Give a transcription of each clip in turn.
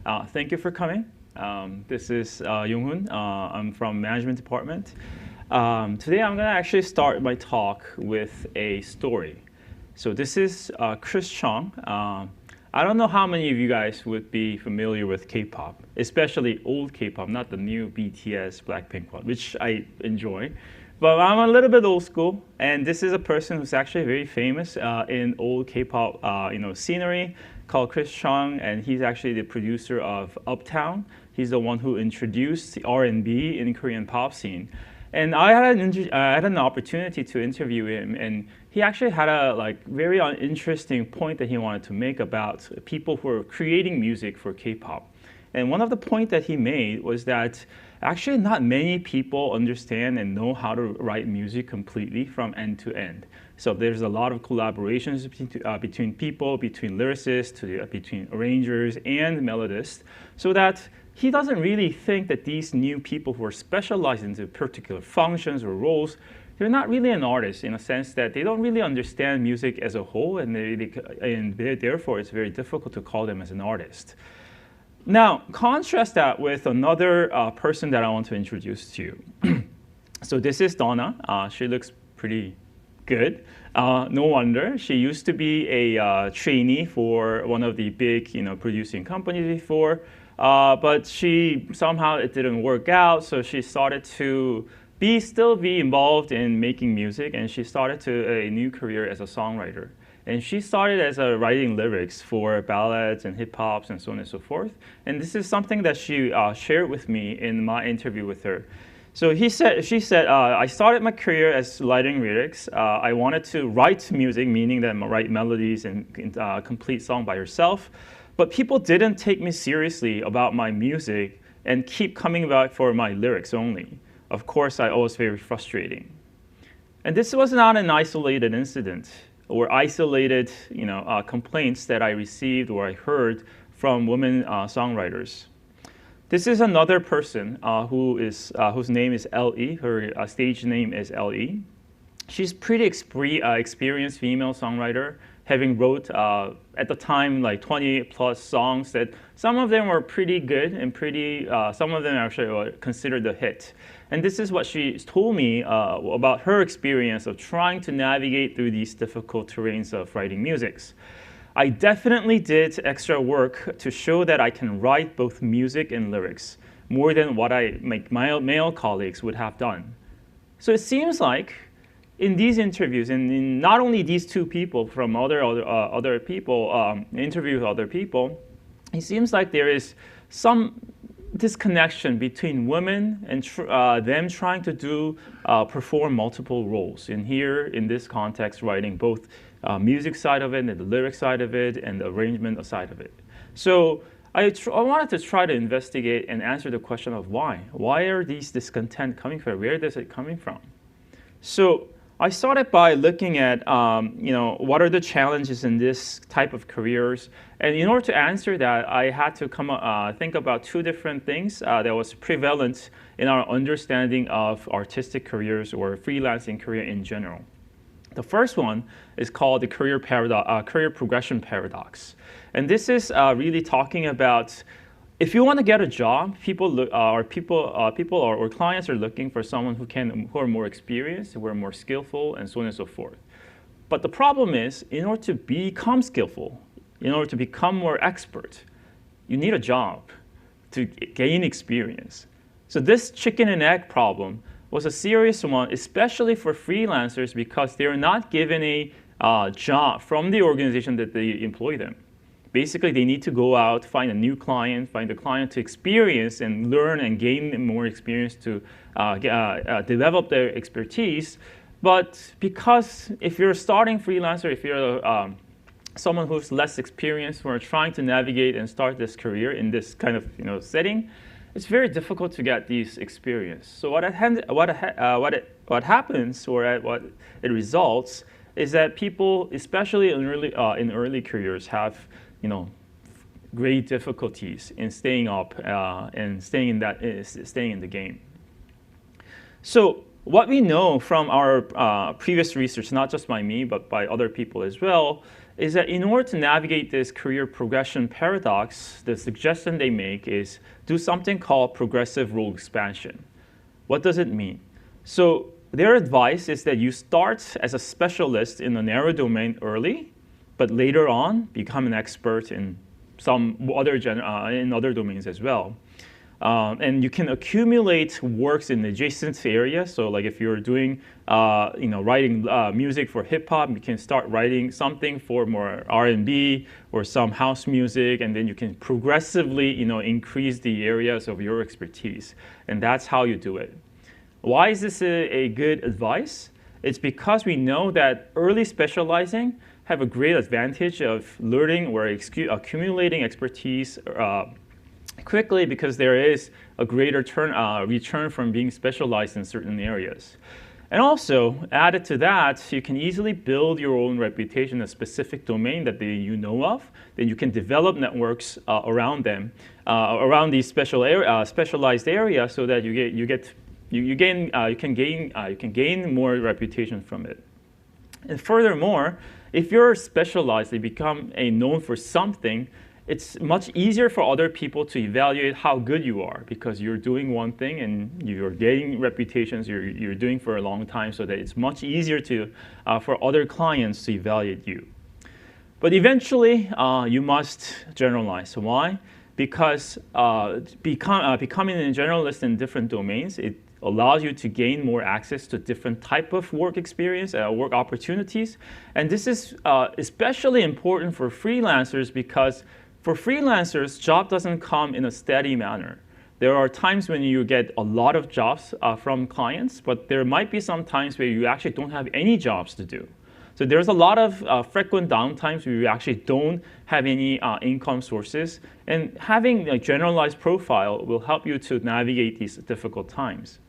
Thank you for coming. This is Young-hoon. I'm from management department. Today I'm going to actually start my talk with a story. So this is Chris Chung. I don't know how many of you guys would be familiar with K-pop, especially old K-pop, not the new BTS, Blackpink one, which I enjoy. But I'm a little bit old school, and this is a person who's actually very famous in old K-pop, scenery, called Chris Chung, and he's actually the producer of Uptown. He's the one who introduced the R&B in Korean pop scene. And I had an opportunity to interview him, and he actually had a very interesting point that he wanted to make about people who are creating music for K-pop. And one of the points that he made was that actually not many people understand and know how to write music completely from end to end. So there's a lot of collaborations between people, between lyricists, between arrangers and melodists, so that he doesn't really think that these new people who are specialized into particular functions or roles, they're not really an artist in a sense that they don't really understand music as a whole, and therefore it's very difficult to call them as an artist. Now, contrast that with another person that I want to introduce to you. So this is Donna. She looks pretty good. No wonder. She used to be a trainee for one of the big, producing companies before, but somehow it didn't work out. So she started to still be involved in making music, and she started a new career as a songwriter. And she started as writing lyrics for ballads and hip hops and so on and so forth. And this is something that she shared with me in my interview with her. So she said, I started my career as writing lyrics. I wanted to write music, meaning that I write melodies and complete song by herself. But people didn't take me seriously about my music and keep coming back for my lyrics only. Of course, I was very frustrating. And this was not an isolated incident or isolated, complaints that I received or I heard from women songwriters. This is another person whose name is L.E. Her stage name is L.E. She's pretty experienced female songwriter, having wrote at the time 20 plus songs that some of them were pretty good and some of them actually were considered a hit. And this is what she told me about her experience of trying to navigate through these difficult terrains of writing music. I definitely did extra work to show that I can write both music and lyrics, more than what my male colleagues would have done. So it seems like in these interviews, and in not only these two people from other people, interview with other people, it seems like there is some disconnection between women and them trying to perform multiple roles. And here, in this context, writing both music side of it and the lyric side of it and the arrangement side of it. So I wanted to try to investigate and answer the question of why. Why are these discontent coming from? Where is it coming from? So I started by looking at, what are the challenges in this type of careers. And in order to answer that, I had to think about two different things that was prevalent in our understanding of artistic careers or freelancing career in general. The first one is called the career progression paradox. And this is really talking about if you want to get a job, people or clients are looking for someone who are more experienced, who are more skillful, and so on and so forth. But the problem is, in order to become skillful, in order to become more expert, you need a job to gain experience. So this chicken and egg problem was a serious one, especially for freelancers, because they are not given a job from the organization that they employ them. Basically, they need to go out, find a new client, find a client to experience and learn and gain more experience to develop their expertise. But because if you're a starting freelancer, if you're someone who's less experienced, who are trying to navigate and start this career in this kind of setting, it's very difficult to get these experience. So what happens or what it results is that people, especially in early careers, have great difficulties in staying up and staying in the game. So what we know from our previous research, not just by me, but by other people as well, is that in order to navigate this career progression paradox, the suggestion they make is do something called progressive role expansion. What does it mean? So their advice is that you start as a specialist in a narrow domain early, but later on become an expert in some other in other domains as well. And you can accumulate works in adjacent areas. So like if you're doing, writing music for hip hop, you can start writing something for more R&B or some house music, and then you can progressively, increase the areas of your expertise. And that's how you do it. Why is this a good advice? It's because we know that early specializing have a great advantage of learning or accumulating expertise quickly, because there is a greater return from being specialized in certain areas. And also, added to that, you can easily build your own reputation in a specific domain that you know of. Then you can develop networks around them, around these specialized areas, so that you can gain more reputation from it. And furthermore, if you're specialized, you become known for something, it's much easier for other people to evaluate how good you are, because you're doing one thing and you're getting reputations you're doing for a long time, so that it's much easier for other clients to evaluate you. But eventually, you must generalize. Why? Because becoming a generalist in different domains, it allows you to gain more access to different type of work experience, work opportunities. And this is especially important for freelancers, because for freelancers, job doesn't come in a steady manner. There are times when you get a lot of jobs from clients, but there might be some times where you actually don't have any jobs to do. So there's a lot of frequent downtimes where you actually don't have any income sources. And having a generalized profile will help you to navigate these difficult times.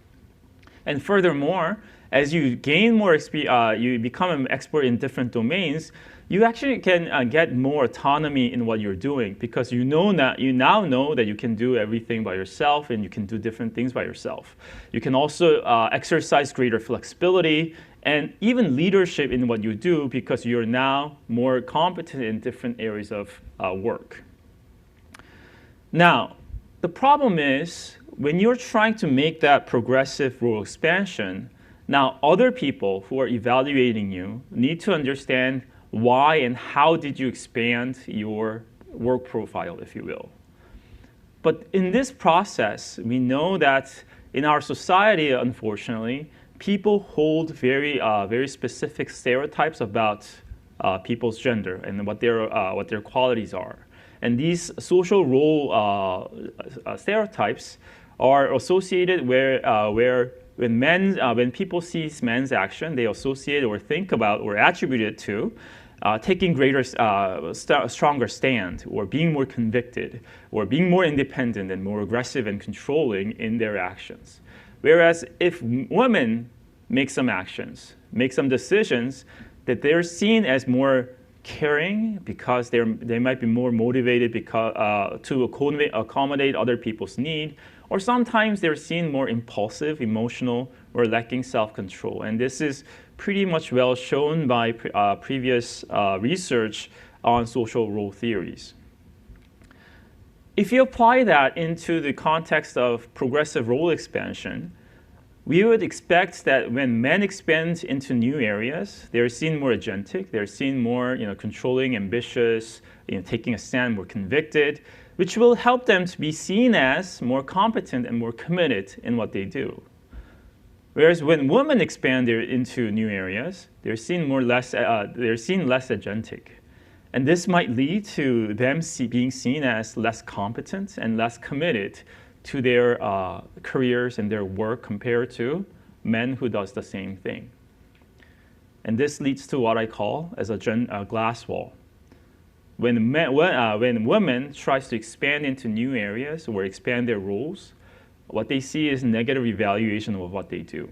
And furthermore, as you gain more experience, you become an expert in different domains, you actually can get more autonomy in what you're doing, because you now know that you can do everything by yourself and you can do different things by yourself. You can also exercise greater flexibility and even leadership in what you do, because you're now more competent in different areas of work. Now, the problem is when you're trying to make that progressive role expansion, now other people who are evaluating you need to understand why and how did you expand your work profile, if you will. But in this process, we know that in our society, unfortunately, people hold very specific stereotypes about people's gender and what their qualities are. And these social role stereotypes are associated where when people see men's action, they associate or think about or attribute it to taking stronger stand, or being more convicted, or being more independent and more aggressive and controlling in their actions. Whereas if women make some actions, make some decisions, that they're seen as more caring, because they might be more motivated to accommodate other people's need, or sometimes they're seen more impulsive, emotional, or lacking self-control. And this is pretty much well shown by previous research on social role theories. If you apply that into the context of progressive role expansion, we would expect that when men expand into new areas, they're seen more agentic, they're seen more controlling, ambitious, taking a stand, more convicted, which will help them to be seen as more competent and more committed in what they do. Whereas when women expand into new areas, they're seen less agentic. And this might lead to them being seen as less competent and less committed to their careers and their work compared to men who does the same thing. And this leads to what I call as a glass wall. When women tries to expand into new areas or expand their roles, what they see is negative evaluation of what they do.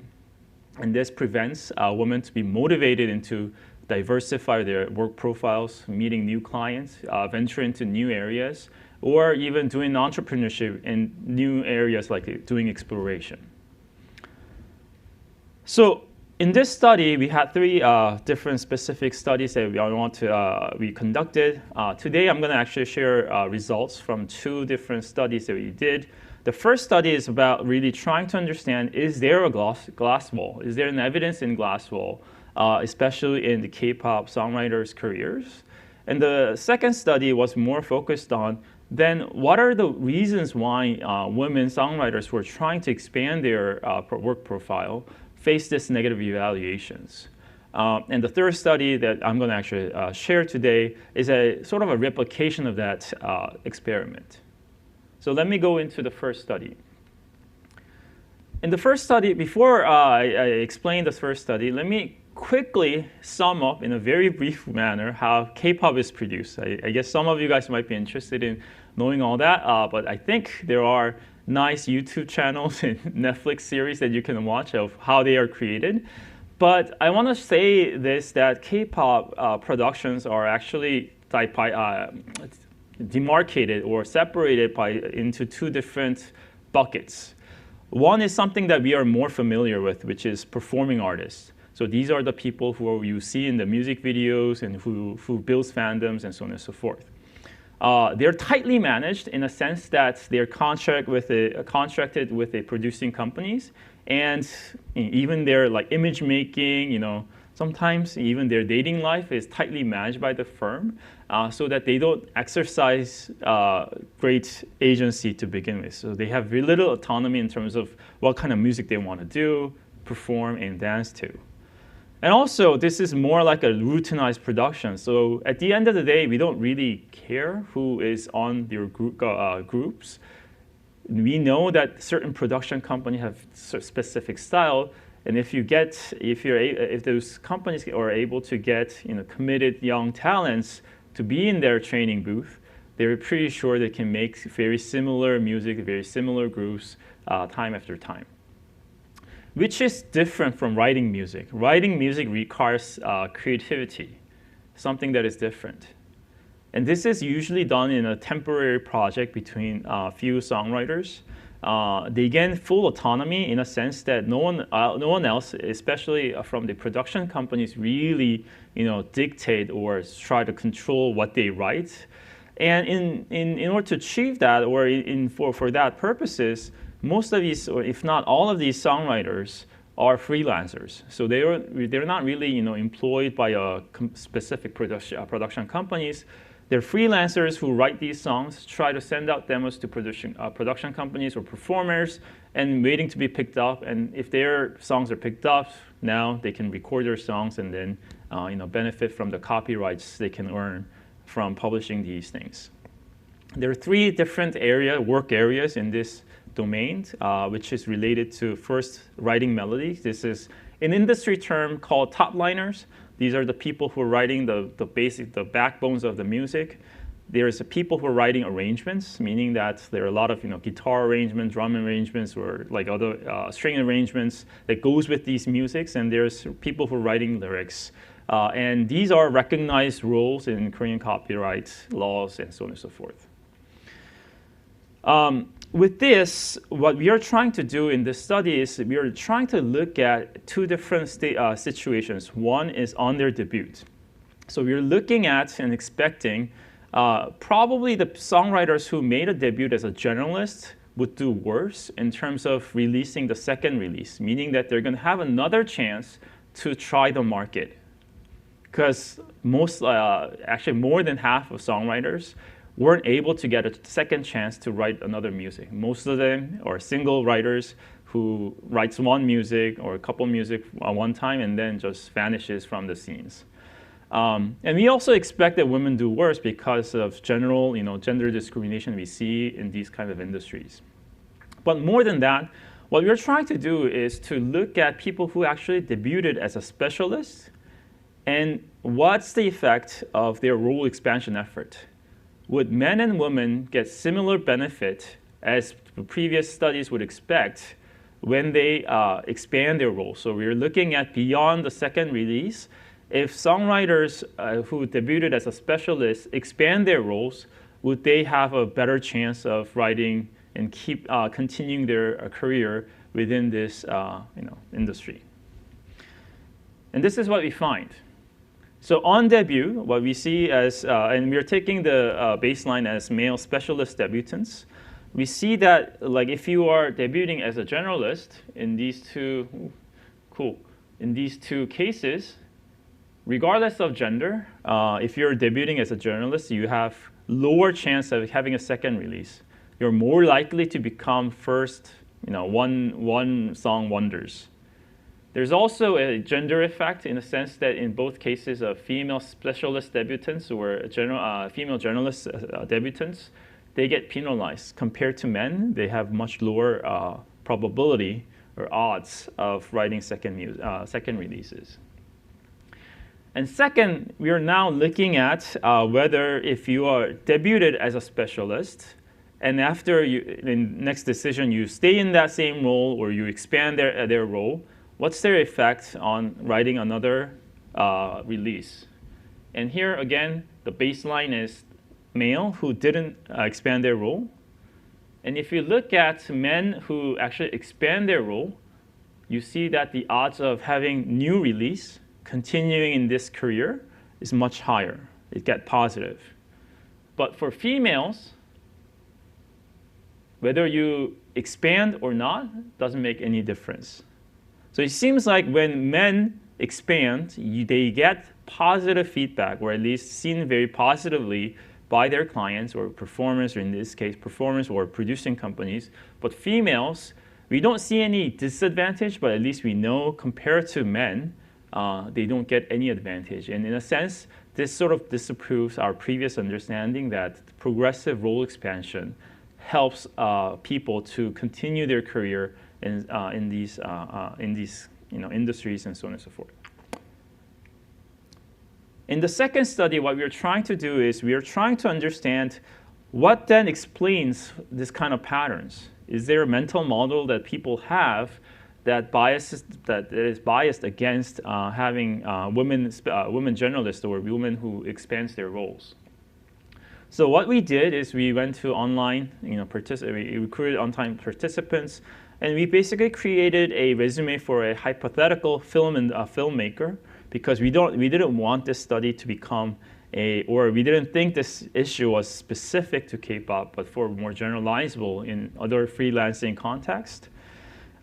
And this prevents women to be motivated into diversify their work profiles, meeting new clients, venture into new areas, or even doing entrepreneurship in new areas like doing exploration. So in this study, we had three different specific studies that we conducted. Today, I'm going to actually share results from two different studies that we did. The first study is about really trying to understand, is there a glass wall? Is there an evidence in glass wall, especially in the K-pop songwriters' careers? And the second study was more focused on, then what are the reasons why women songwriters who are trying to expand their work profile face this negative evaluations? And the third study that I'm going to actually share today is a sort of a replication of that experiment. So let me go into the first study. In the first study, before I explain the first study, let me quickly sum up in a very brief manner how K-pop is produced. I guess some of you guys might be interested in knowing all that, but I think there are nice YouTube channels and Netflix series that you can watch of how they are created. But I want to say this, that K-pop productions are actually demarcated or separated into two different buckets. One is something that we are more familiar with, which is performing artists. So these are the people who you see in the music videos and who builds fandoms and so on and so forth. They're tightly managed in a sense that they're contracted with a producing companies, and even their image making, sometimes even their dating life is tightly managed by the firm, so that they don't exercise great agency to begin with. So they have very little autonomy in terms of what kind of music they want to do, perform, and dance to. And also, this is more like a routinized production. So at the end of the day, we don't really care who is on your groups. We know that certain production companies have specific style, and if those companies are able to get committed young talents to be in their training booth, they're pretty sure they can make very similar music, very similar groups time after time. Which is different from writing music. Writing music requires creativity, something that is different. And this is usually done in a temporary project between a few songwriters. They gain full autonomy in a sense that no one else, especially from the production companies, really dictate or try to control what they write. And in order to achieve that, or for that purposes, most of these, or if not all of these songwriters are freelancers. So they're not really employed by a specific production companies. They're freelancers who write these songs, try to send out demos to production companies or performers, and waiting to be picked up. And if their songs are picked up, now they can record their songs and then benefit from the copyrights they can earn from publishing these things. There are three different work areas in this domain, which is related to first writing melodies. This is an industry term called top-liners. These are the people who are writing the backbones of the music. There's people who are writing arrangements, meaning that there are a lot of guitar arrangements, drum arrangements, or other string arrangements that goes with these musics. And there's people who are writing lyrics. And these are recognized roles in Korean copyright laws and so on and so forth. With this, what we are trying to do in this study is we are trying to look at two different situations. One is on their debut. So we're looking at and expecting probably the songwriters who made a debut as a generalist would do worse in terms of releasing the second release, meaning that they're going to have another chance to try the market. Because actually more than half of songwriters weren't able to get a second chance to write another music. Most of them are single writers who writes one music or a couple music one time and then just vanishes from the scenes. And we also expect that women do worse because of general gender discrimination we see in these kind of industries. But more than that, what we're trying to do is to look at people who actually debuted as a specialist and what's the effect of their role expansion effort. Would men and women get similar benefit as previous studies would expect when they expand their role? So we're looking at beyond the second release. If songwriters who debuted as a specialist expand their roles, would they have a better chance of writing and continuing their career within this industry? And this is what we find. So on debut, what we see as, and we're taking the baseline as male specialist debutants, we see that like if you are debuting as a generalist in these two, in these two cases, regardless of gender, if you're debuting as a journalist, you have lower chance of having a second release. You're more likely to become first, one song wonders. There's also a gender effect in the sense that in both cases of female specialist debutants or female journalist debutants, they get penalized. Compared to men, they have much lower probability or odds of writing second releases. And second, we are now looking at whether if you are debuted as a specialist, and after in next decision you stay in that same role or you expand their role, what's their effect on writing another release? And here again, the baseline is male who didn't expand their role. And if you look at men who actually expand their role, you see that the odds of having new release continuing in this career is much higher. It gets positive. But for females, whether you expand or not doesn't make any difference. So it seems like when men expand, they get positive feedback, or at least seen very positively by their clients or performers, or in this case, performers or producing companies. But females, we don't see any disadvantage, but at least we know compared to men, they don't get any advantage. And in a sense, this sort of disproves our previous understanding that progressive role expansion helps people to continue their career in these industries and so on and so forth. In the second study, what we are trying to do is we are trying to understand what then explains this kind of patterns. Is there a mental model that people have that is biased against having women journalists or women who expands their roles? So what we did is we went to online, we recruited online participants, and we basically created a resume for a hypothetical filmmaker, because we didn't want this study to become or we didn't think this issue was specific to K-pop, but for more generalizable in other freelancing context.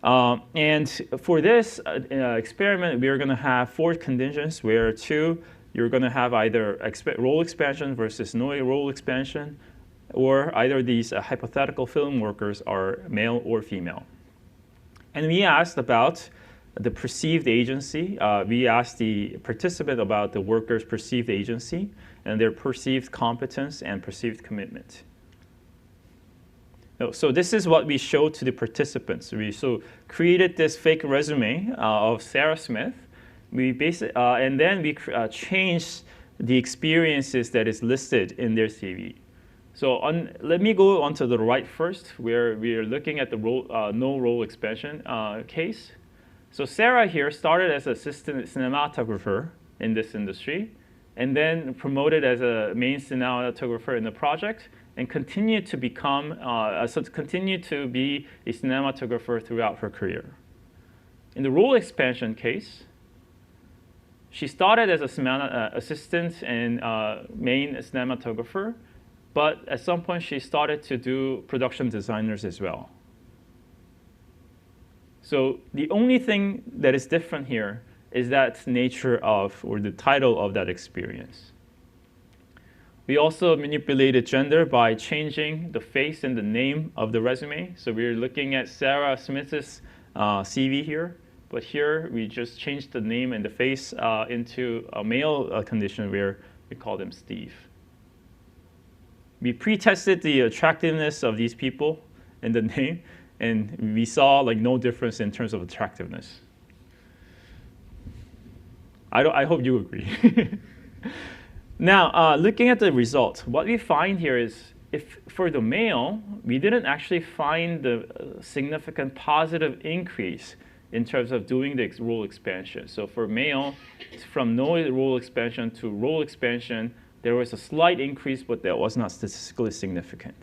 And for this experiment, we are going to have 4 conditions where 2, you're going to have either role expansion versus no role expansion, or either these hypothetical film workers are male or female. And we asked about the perceived agency. We asked the participant about the worker's perceived agency and their perceived competence and perceived commitment. So this is what we showed to the participants. We created this fake resume of Sarah Smith. And then we changed the experiences that is listed in their CV. So let me go on to the right first, where we are looking at the no role expansion case. So Sarah here started as an assistant cinematographer in this industry, and then promoted as a main cinematographer in the project, and continued to become, continued to be a cinematographer throughout her career. In the role expansion case, she started as a assistant and main cinematographer, but at some point she started to do production designers as well. So the only thing that is different here is that nature of, or the title of that experience. We also manipulated gender by changing the face and the name of the resume. So we're looking at Sarah Smith's CV here, but here we just changed the name and the face into a male condition where we call them Steve. We pre-tested the attractiveness of these people in the name, and we saw like no difference in terms of attractiveness. I hope you agree. Now, looking at the results, what we find here is if for the male, we didn't actually find the significant positive increase in terms of doing the role expansion. So for male, from no role expansion to role expansion, there was a slight increase, but that was not statistically significant.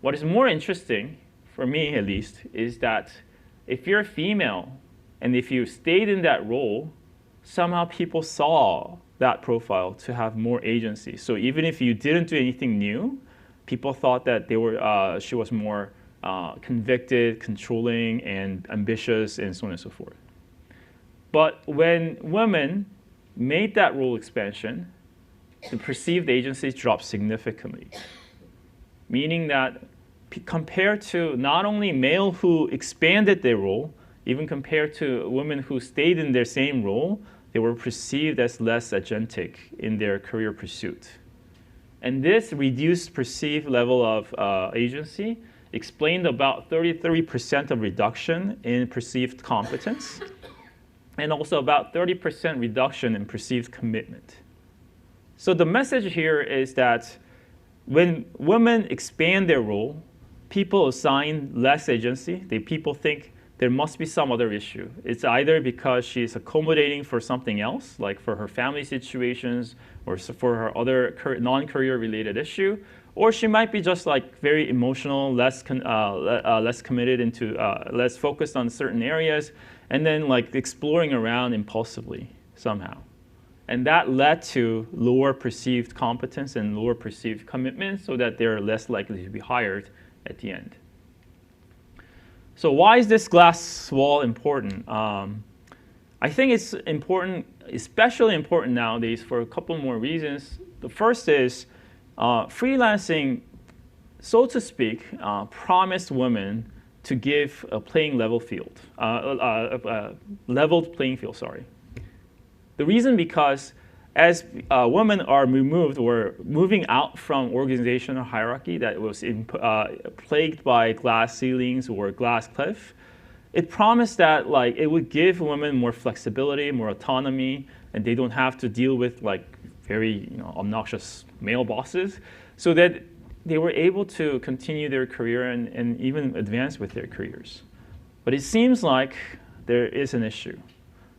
What is more interesting, for me at least, is that if you're female and if you stayed in that role, somehow people saw that profile to have more agency. So even if you didn't do anything new, people thought that she was more convicted, controlling, and ambitious, and so on and so forth. But when women made that role expansion, the perceived agency dropped significantly, meaning that compared to not only male who expanded their role, even compared to women who stayed in their same role, they were perceived as less agentic in their career pursuit. And this reduced perceived level of agency explained about 33% of reduction in perceived competence, and also about 30% reduction in perceived commitment. So the message here is that when women expand their role, people assign less agency. People think there must be some other issue. It's either because she's accommodating for something else, like for her family situations or for her other non-career related issue, or she might be just like very emotional, less committed into, less focused on certain areas, and then like exploring around impulsively somehow. And that led to lower perceived competence and lower perceived commitment, so that they're less likely to be hired at the end. So why is this glass wall important? I think it's important, especially important nowadays, for a couple more reasons. The first is freelancing, so to speak, promised women to give a playing level field, leveled playing field, sorry. The reason because as women are removed or moving out from organizational hierarchy that was plagued by glass ceilings or glass cliff, it promised that like it would give women more flexibility, more autonomy, and they don't have to deal with like very obnoxious male bosses, so that they were able to continue their career and even advance with their careers. But it seems like there is an issue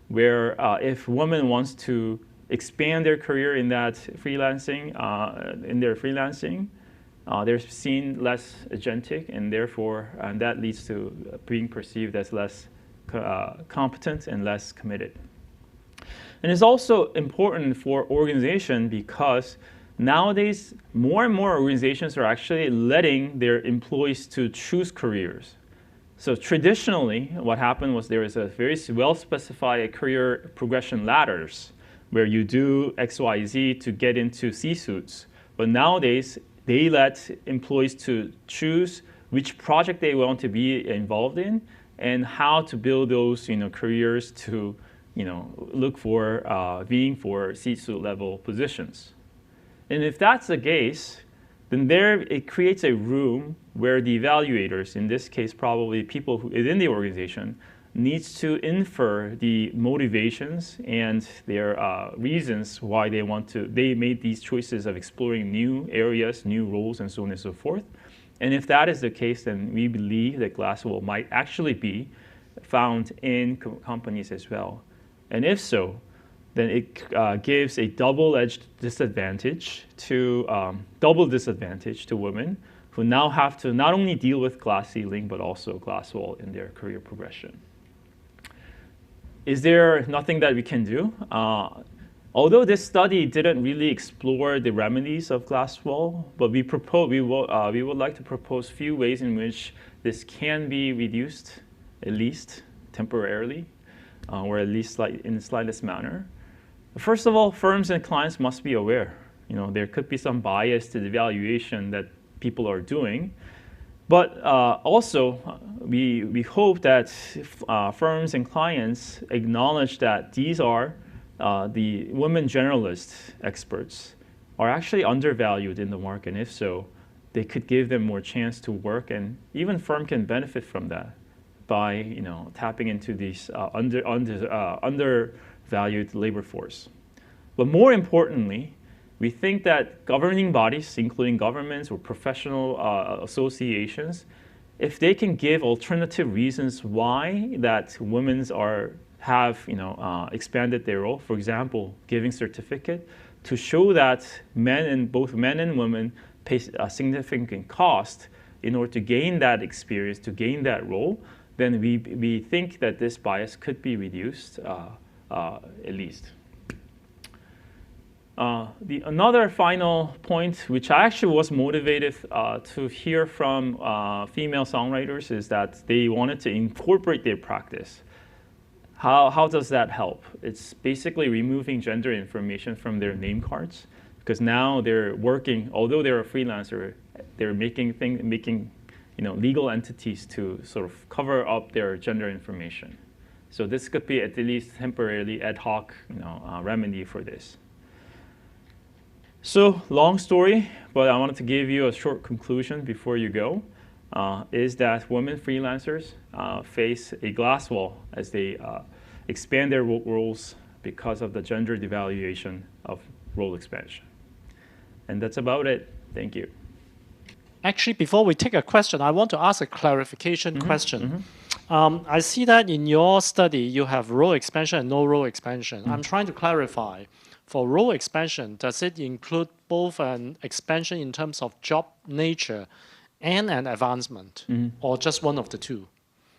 where if women wants to expand their career in that freelancing, they're seen less agentic, and therefore that leads to being perceived as less competent and less committed. And it's also important for organization because nowadays more and more organizations are actually letting their employees to choose careers. So traditionally, what happened was there is a very well-specified career progression ladders where you do X, Y, Z to get into C-suites. But nowadays, they let employees to choose which project they want to be involved in and how to build those careers to look for being for C-suite level positions. And if that's the case, then it creates a room where the evaluators, in this case probably people within the organization, needs to infer the motivations and their reasons why they made these choices of exploring new areas, new roles, and so on and so forth. And if that is the case, then we believe that Glasswall might actually be found in companies as well. And if so, then it gives a double-edged disadvantage to women who now have to not only deal with glass ceiling, but also glass wall in their career progression. Is there nothing that we can do? Although this study didn't really explore the remedies of glass wall, but we would like to propose a few ways in which this can be reduced, at least temporarily, or at least in the slightest manner. First of all, firms and clients must be aware. There could be some bias to the evaluation that people are doing. But also, we hope that firms and clients acknowledge that these are the women generalist experts are actually undervalued in the market. And if so, they could give them more chance to work, and even firm can benefit from that by tapping into these undervalued labor force. But more importantly, we think that governing bodies, including governments or professional associations, if they can give alternative reasons why that women have expanded their role, for example, giving certificate to show that both men and women pay a significant cost in order to gain that experience, to gain that role, then we think that this bias could be reduced at least. Another final point, which I actually was motivated to hear from female songwriters, is that they wanted to incorporate their practice. How does that help? It's basically removing gender information from their name cards, because now they're working, although they're a freelancer, they're making legal entities to sort of cover up their gender information. So this could be at least temporarily ad hoc remedy for this. So long story, but I wanted to give you a short conclusion before you go, is that women freelancers face a glass wall as they expand their roles because of the gender devaluation of role expansion. And that's about it. Thank you. Actually, before we take a question, I want to ask a clarification question. I see that in your study, you have role expansion and no role expansion. I'm trying to clarify. For role expansion, does it include both an expansion in terms of job nature and an advancement, or just one of the two?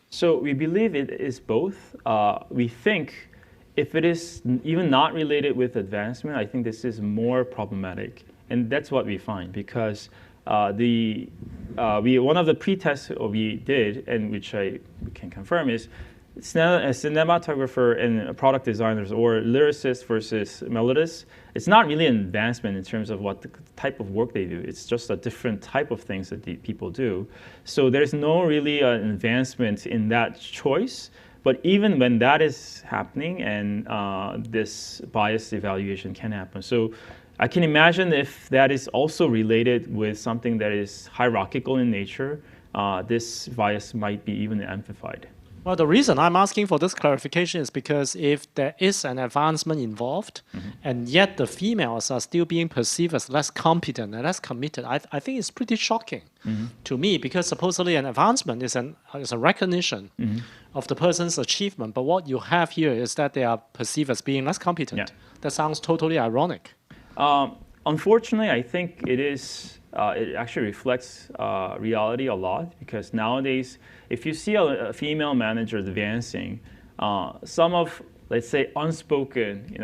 So we believe it is both. We think if it is even not related with advancement, I think this is more problematic. And that's what we find, because one of the pre-tests we did, and which I can confirm, is a cinematographer and product designers, or lyricists versus melodists, it's not really an advancement in terms of what the type of work they do. It's just a different type of things that the people do. So there's no really an advancement in that choice. But even when that is happening, and this bias evaluation can happen. So I can imagine if that is also related with something that is hierarchical in nature, this bias might be even amplified. Well, the reason I'm asking for this clarification is because if there is an advancement involved, and yet the females are still being perceived as less competent and less committed, I think it's pretty shocking to me, because supposedly an advancement is a recognition of the person's achievement. But what you have here is that they are perceived as being less competent. Yeah. That sounds totally ironic. Unfortunately, I think it is. It actually reflects reality a lot, because nowadays, if you see a female manager advancing, some of, let's say, unspoken,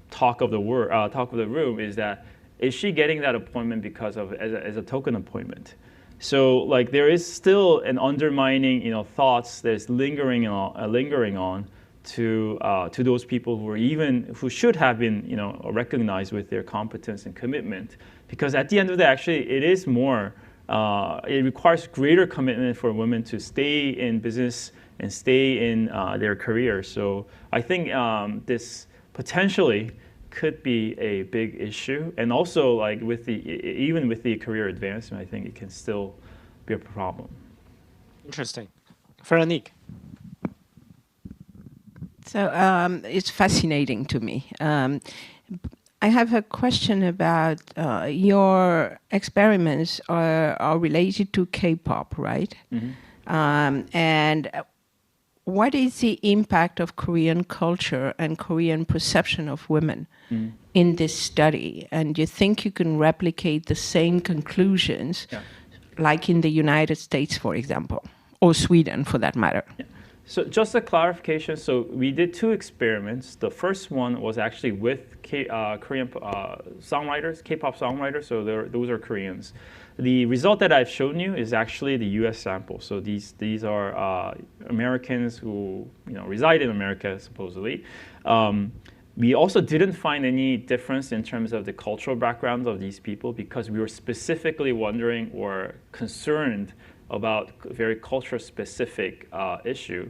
talk of the room is that, is she getting that appointment because of as a token appointment? So like there is still an undermining, thoughts that's lingering on to those people who should have been, recognized with their competence and commitment. Because at the end of the day, actually, it is more, it requires greater commitment for women to stay in business and stay in their career. So I think this potentially could be a big issue. And also, like even with the career advancement, I think it can still be a problem. Interesting. Veronique. So it's fascinating to me. I have a question about your experiments are related to K-pop, right? And what is the impact of Korean culture and Korean perception of women in this study? And do you think you can replicate the same conclusions like in the United States, for example, or Sweden for that matter? Yeah. So just a clarification, so we did 2 experiments. The first one was actually with Korean songwriters, K-pop songwriters, so those are Koreans. The result that I've shown you is actually the US sample. So these are Americans who reside in America, supposedly. We also didn't find any difference in terms of the cultural background of these people, because we were specifically wondering or concerned about a very culture-specific issue.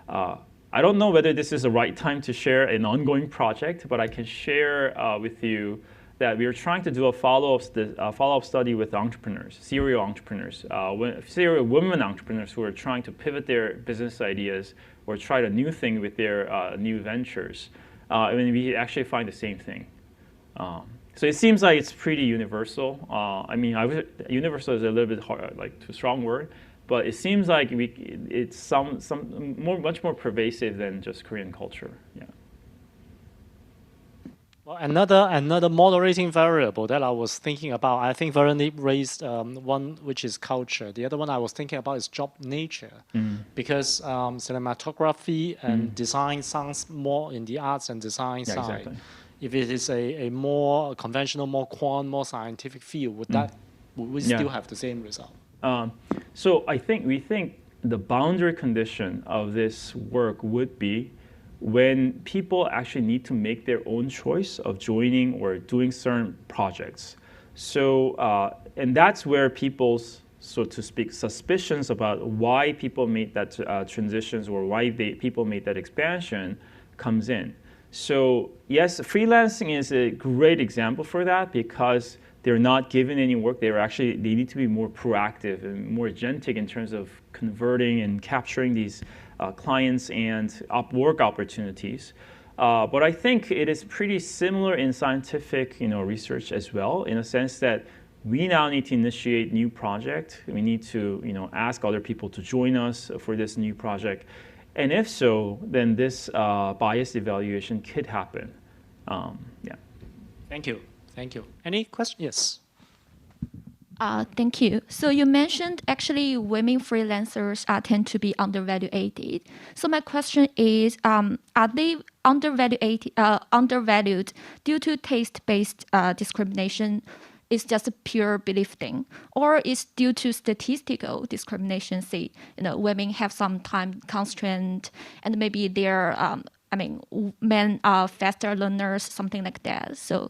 I don't know whether this is the right time to share an ongoing project, but I can share with you that we are trying to do a follow-up study with entrepreneurs, serial entrepreneurs, serial women entrepreneurs who are trying to pivot their business ideas or try a new thing with their new ventures. And we actually find the same thing. So it seems like it's pretty universal. Universal is a little bit hard, like too strong word, but it seems like it's much more pervasive than just Korean culture. Yeah. Well, another moderating variable that I was thinking about, I think Veronique raised one, which is culture. The other one I was thinking about is job nature, because cinematography and design sounds more in the arts and design Yeah, side. exactly. If it is a more conventional, more quant, more scientific field, would we still have the same result? So we think the boundary condition of this work would be when people actually need to make their own choice of joining or doing certain projects. So, and that's where people's, so to speak, suspicions about why people made that transitions or why people made that expansion comes in. So yes, freelancing is a great example for that because they're not given any work. They need to be more proactive and more agentic in terms of converting and capturing these clients and work opportunities. But I think it is pretty similar in scientific research as well, in a sense that we now need to initiate new project. We need to ask other people to join us for this new project. And if so, then this biased evaluation could happen. Yeah. Thank you. Thank you. Any questions? Yes. Thank you. So you mentioned actually women freelancers tend to be undervalued. So my question is, are they undervalued due to taste-based discrimination? Is just a pure belief thing, or is due to statistical discrimination? Say, women have some time constraint, and maybe they're, men are faster learners, something like that. So,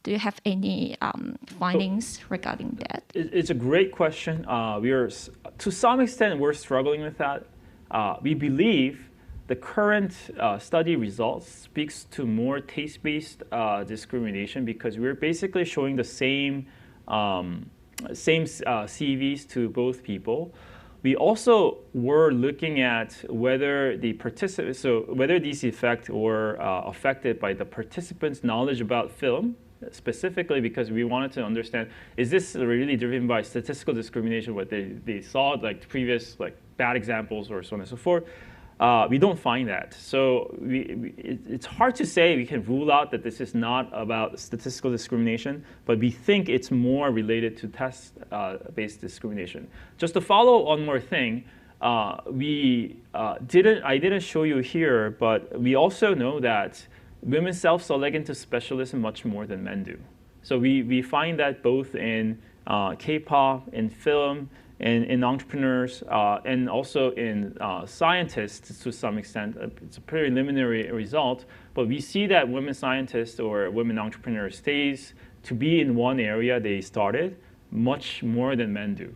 do you have any findings regarding that? It's a great question. To some extent, we're struggling with that. We believe the current study results speaks to more taste-based discrimination because we're basically showing the same CVs to both people. We also were looking at whether whether these effects were affected by the participants' knowledge about film, specifically because we wanted to understand, is this really driven by statistical discrimination, what they saw, like previous bad examples or so on and so forth. We don't find that. So it's hard to say we can rule out that this is not about statistical discrimination, but we think it's more related to test-based discrimination. Just to follow one more thing, I didn't show you here, but we also know that women self-select into specialism much more than men do. So we find that both in K-pop, in film, in entrepreneurs, and also in scientists to some extent. It's a preliminary result, but we see that women scientists or women entrepreneurs stays to be in one area they started much more than men do.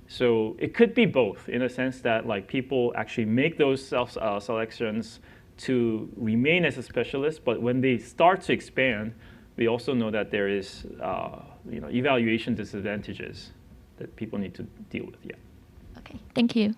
So it could be both in a sense that people actually make those self-selections to remain as a specialist, but when they start to expand, we also know that there is evaluation disadvantages that people need to deal with. Yeah. Okay, thank you.